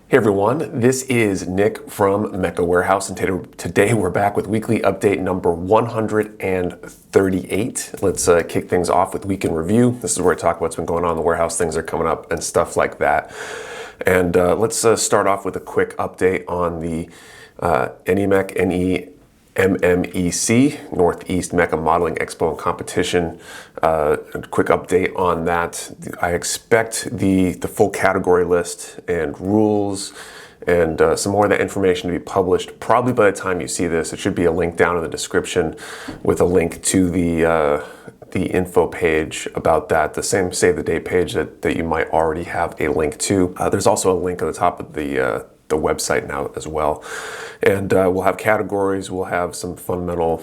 Hey everyone, this is Nick from Mecca Warehouse, and today we're back with weekly update number 138. Let's kick things off with week in review. This is where I talk about what's been going on in the warehouse, things are coming up, and stuff like that. And let's start off with a quick update on the NEMEC, NEMMEC, Northeast Mecca Modeling Expo and Competition. A quick update on that. I expect the full category list and rules and some more of that information to be published probably by the time you see this. It should be a link down in the description with a link to the info page about that, the same save the date page that you might already have a link to. There's also a link at the top of the website now as well. And we'll have categories, we'll have some fundamental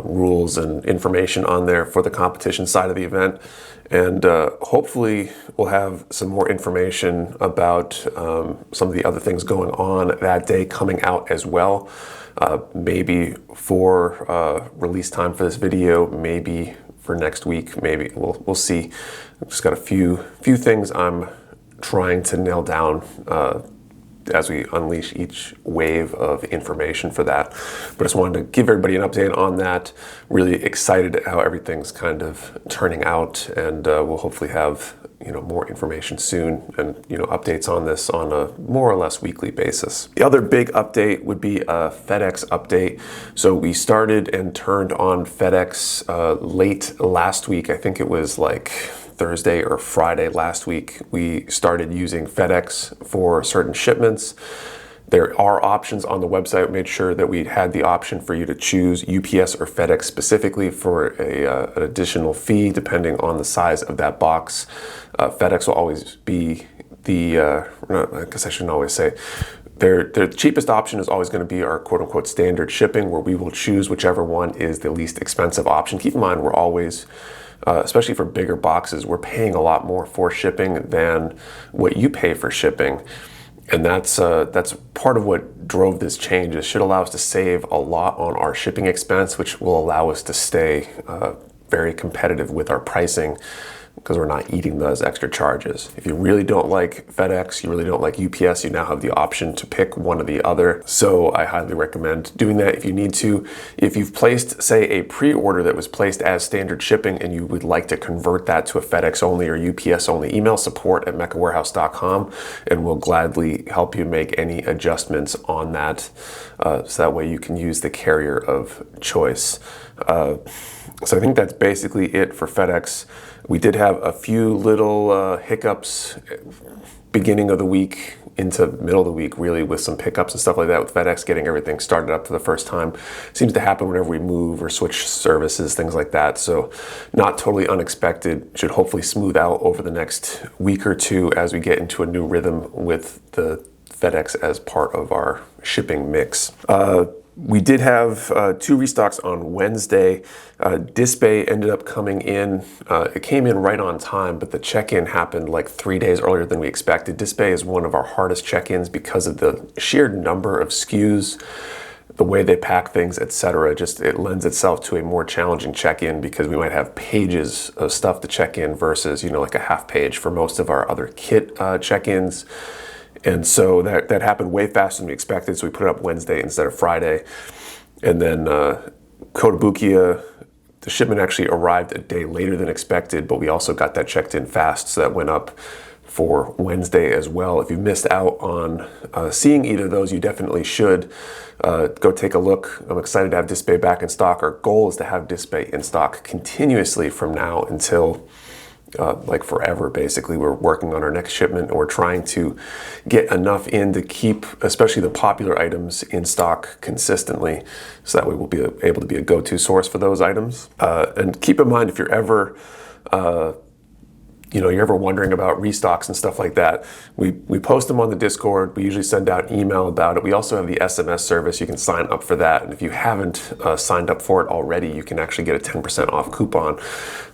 rules and information on there for the competition side of the event. And hopefully we'll have some more information about some of the other things going on that day coming out as well. Maybe for release time for this video, maybe for next week, maybe we'll see. I've just got a few things I'm trying to nail down as we unleash each wave of information for that. But I just wanted to give everybody an update on that. Really excited at how everything's kind of turning out, and we'll hopefully have more information soon and updates on this on a more or less weekly basis. The other big update would be a FedEx update. So we started and turned on FedEx late last week. I think it was like Thursday or Friday last week. We started using FedEx for certain shipments. There are options on the website. We made sure that we had the option for you to choose UPS or FedEx specifically for an additional fee depending on the size of that box. FedEx will always be I guess I shouldn't always say, their cheapest option is always going to be our quote-unquote standard shipping, where we will choose whichever one is the least expensive option. Keep in mind, we're always especially for bigger boxes, we're paying a lot more for shipping than what you pay for shipping. And that's part of what drove this change. It should allow us to save a lot on our shipping expense, which will allow us to stay very competitive with our pricing, because we're not eating those extra charges. If you really don't like FedEx, you really don't like UPS, you now have the option to pick one or the other. So I highly recommend doing that if you need to. If you've placed, say, a pre-order that was placed as standard shipping and you would like to convert that to a FedEx only or UPS only, email support@meccawarehouse.com and we'll gladly help you make any adjustments on that. So that way you can use the carrier of choice. So I think that's basically it for FedEx. We did have a few little hiccups beginning of the week into middle of the week, really, with some pickups and stuff like that with FedEx getting everything started up for the first time. Seems to happen whenever we move or switch services, things like that. So not totally unexpected. Should hopefully smooth out over the next week or two as we get into a new rhythm with the FedEx as part of our shipping mix. We did have 2 restocks on Wednesday. Disbay ended up coming in. It came in right on time, but the check-in happened like 3 days earlier than we expected. Disbay is one of our hardest check-ins because of the sheer number of SKUs, the way they pack things, etc. Just it lends itself to a more challenging check-in because we might have pages of stuff to check in versus like a half page for most of our other kit check-ins. And so that happened way faster than we expected, so we put it up Wednesday instead of Friday. And then Kotobukiya, the shipment actually arrived a day later than expected, but we also got that checked in fast, so that went up for Wednesday as well. If you missed out on seeing either of those, you definitely should go take a look. I'm excited to have Disbay back in stock. Our goal is to have Disbay in stock continuously from now until like forever, basically. We're working on our next shipment and we're trying to get enough in to keep especially the popular items in stock consistently, so that way we'll be able to be a go-to source for those items. And keep in mind, if you're ever you're ever wondering about restocks and stuff like that, we post them on the Discord. We usually send out an email about it. We also have the SMS service. You can sign up for that. And if you haven't signed up for it already, you can actually get a 10% off coupon.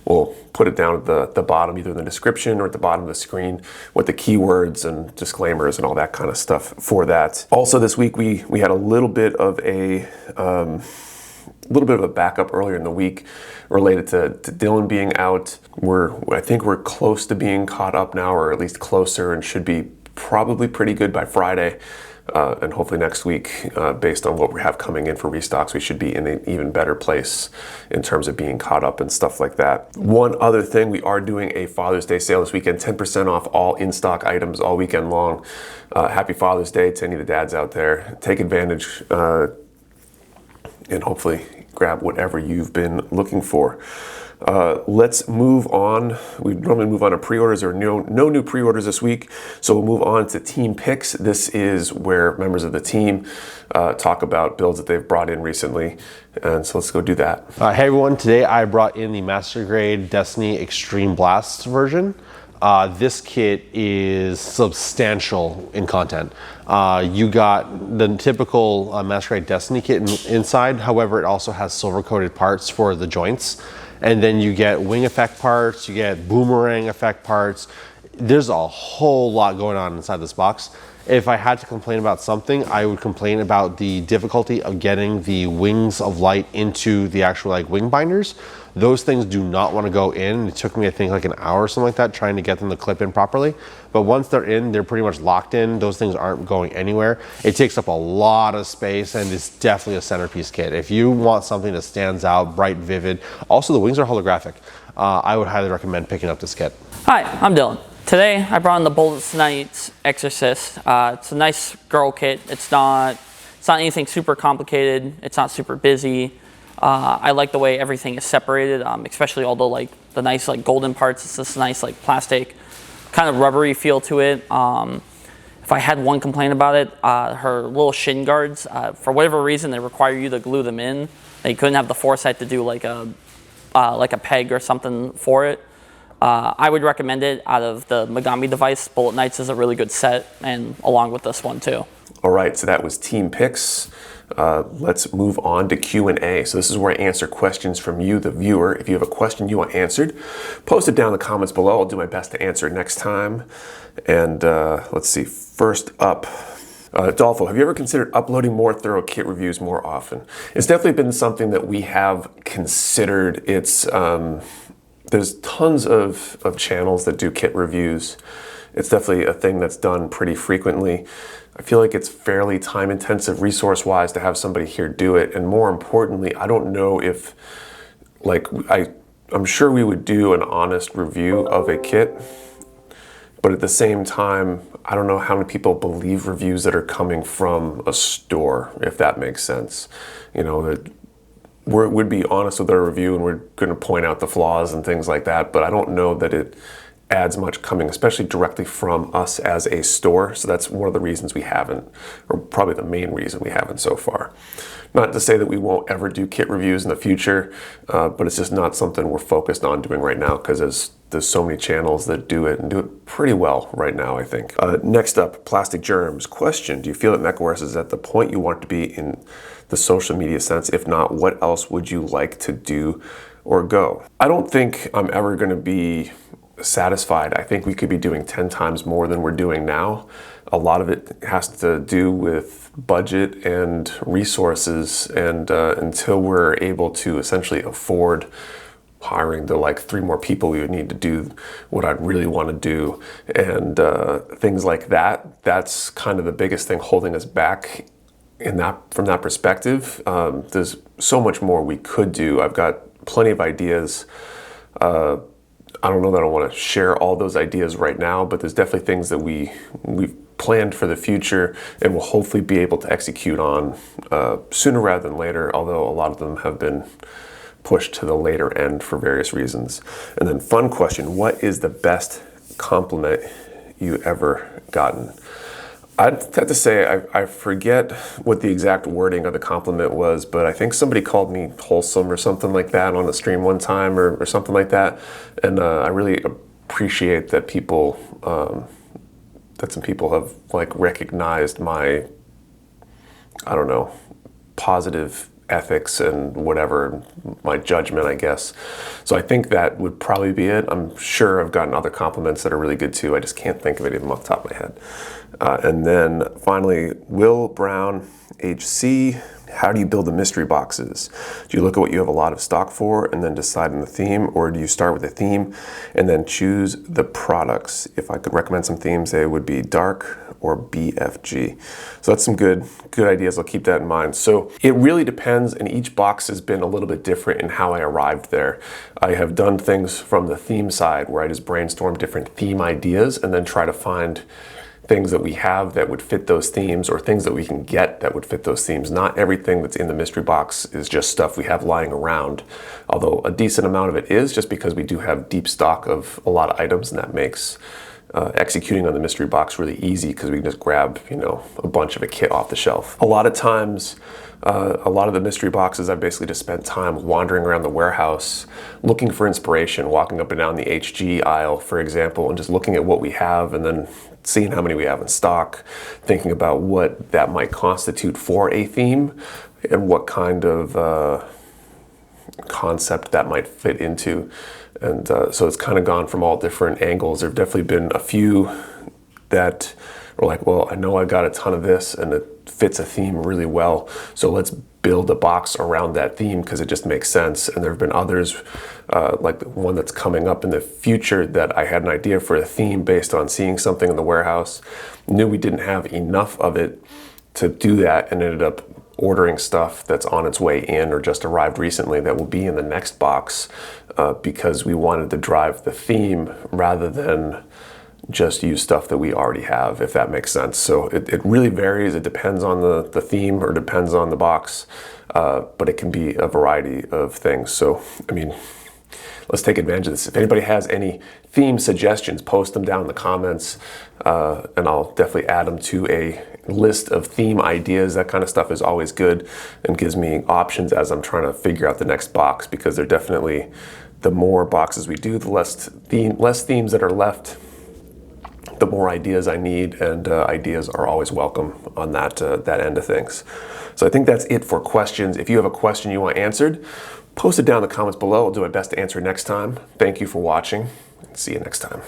We'll put it down at the bottom, either in the description or at the bottom of the screen, with the keywords and disclaimers and all that kind of stuff for that. Also this week, we had a little bit of a backup earlier in the week related to Dylan being out. I think we're close to being caught up now, or at least closer, and should be probably pretty good by Friday. And hopefully next week, based on what we have coming in for restocks, we should be in an even better place in terms of being caught up and stuff like that. One other thing, we are doing a Father's Day sale this weekend, 10% off all in-stock items all weekend long. Happy Father's Day to any of the dads out there. Take advantage and hopefully grab whatever you've been looking for. Let's move on. We normally move on to pre-orders. There are no new pre-orders this week, so we'll move on to team picks. This is where members of the team talk about builds that they've brought in recently, and so let's go do that. Hey everyone, today I brought in the Master Grade Destiny Extreme Blast version. This kit is substantial in content. You got the typical Master Grade Destiny kit inside, however it also has silver coated parts for the joints. And then you get wing effect parts, you get boomerang effect parts. There's a whole lot going on inside this box. If I had to complain about something, I would complain about the difficulty of getting the wings of light into the actual like wing binders. Those things do not want to go in. It took me, I think, like an hour or something like that trying to get them to clip in properly. But once they're in, they're pretty much locked in. Those things aren't going anywhere. It takes up a lot of space and it's definitely a centerpiece kit. If you want something that stands out, bright, vivid, also the wings are holographic, I would highly recommend picking up this kit. Hi, I'm Dylan. Today I brought in the Boldest Knights Exorcist. It's a nice girl kit. It's not anything super complicated. It's not super busy. I like the way everything is separated, especially all the nice like golden parts. It's this nice like plastic, kind of rubbery feel to it. If I had one complaint about it, her little shin guards, for whatever reason, they require you to glue them in. They couldn't have the foresight to do like a peg or something for it. I would recommend it. Out of the Megami device, Bullet Knights is a really good set, and along with this one too. All right, so that was team picks. Let's move on to Q&A. So this is where I answer questions from you, the viewer. If you have a question you want answered, post it down in the comments below. I'll do my best to answer it next time. And let's see, first up, Dolfo, have you ever considered uploading more thorough kit reviews more often? It's definitely been something that we have considered. It's there's tons of channels that do kit reviews. It's definitely a thing that's done pretty frequently. I feel like it's fairly time intensive resource-wise to have somebody here do it. And more importantly, I don't know if, like, I'm sure we would do an honest review of a kit, but at the same time, I don't know how many people believe reviews that are coming from a store, if that makes sense. You know, that we'd be honest with our review and we're going to point out the flaws and things like that, but I don't know that it adds much coming, especially directly from us as a store. So that's one of the reasons we haven't, or probably the main reason we haven't so far. Not to say that we won't ever do kit reviews in the future, but it's just not something we're focused on doing right now because there's so many channels that do it and do it pretty well right now, I think. Next up, Plastic Germs. Question, do you feel that MechWarriors is at the point you want to be in the social media sense? If not, what else would you like to do or go? I don't think I'm ever going to be satisfied. I think we could be doing 10 times more than we're doing now. A lot of it has to do with budget and resources, and until we're able to essentially afford hiring the like 3 more people we would need to do what I really want to do and things like that, that's kind of the biggest thing holding us back from that perspective. There's so much more we could do. I've got plenty of ideas. I don't know that I want to share all those ideas right now, but there's definitely things that we've planned for the future and will hopefully be able to execute on sooner rather than later, although a lot of them have been pushed to the later end for various reasons. And then fun question, what is the best compliment you ever gotten? I'd have to say I forget what the exact wording of the compliment was, but I think somebody called me wholesome or something like that on a stream one time or something like that. And I really appreciate that that some people have like recognized my, I don't know, positive ethics and whatever, my judgment, I guess. So I think that would probably be it. I'm sure I've gotten other compliments that are really good too. I just can't think of any of them off the top of my head. And then finally, Will Brown, HC. How do you build the mystery boxes? Do you look at what you have a lot of stock for and then decide on the theme, or do you start with a theme and then choose the products? If I could recommend some themes, they would be dark or BFG. So that's some good ideas. I'll keep that in mind. So it really depends, and each box has been a little bit different in how I arrived there. I have done things from the theme side where I just brainstorm different theme ideas and then try to find things that we have that would fit those themes, or things that we can get that would fit those themes. Not everything that's in the mystery box is just stuff we have lying around, although a decent amount of it is, just because we do have deep stock of a lot of items, and that makes executing on the mystery box really easy, because we can just grab, you know, a bunch of a kit off the shelf. A lot of times, a lot of the mystery boxes, I've basically just spent time wandering around the warehouse looking for inspiration, walking up and down the HG aisle, for example, and just looking at what we have and then seeing how many we have in stock, thinking about what that might constitute for a theme and what kind of concept that might fit into. And so it's kind of gone from all different angles. There have definitely been a few that were like, well, I know I got a ton of this and it fits a theme really well, so let's build a box around that theme because it just makes sense. And there have been others, like the one that's coming up in the future, that I had an idea for a theme based on seeing something in the warehouse, knew we didn't have enough of it to do that, and ended up ordering stuff that's on its way in or just arrived recently that will be in the next box, because we wanted to drive the theme rather than just use stuff that we already have, if that makes sense. So it really varies. It depends on the theme, or depends on the box, but it can be a variety of things. So, I mean, let's take advantage of this. If anybody has any theme suggestions, post them down in the comments, and I'll definitely add them to a list of theme ideas. That kind of stuff is always good and gives me options as I'm trying to figure out the next box, because they're definitely, the more boxes we do, the less themes that are left, the more ideas I need, and ideas are always welcome on that end of things. So I think that's it for questions. If you have a question you want answered, post it down in the comments below. I'll do my best to answer it next time. Thank you for watching, and see you next time.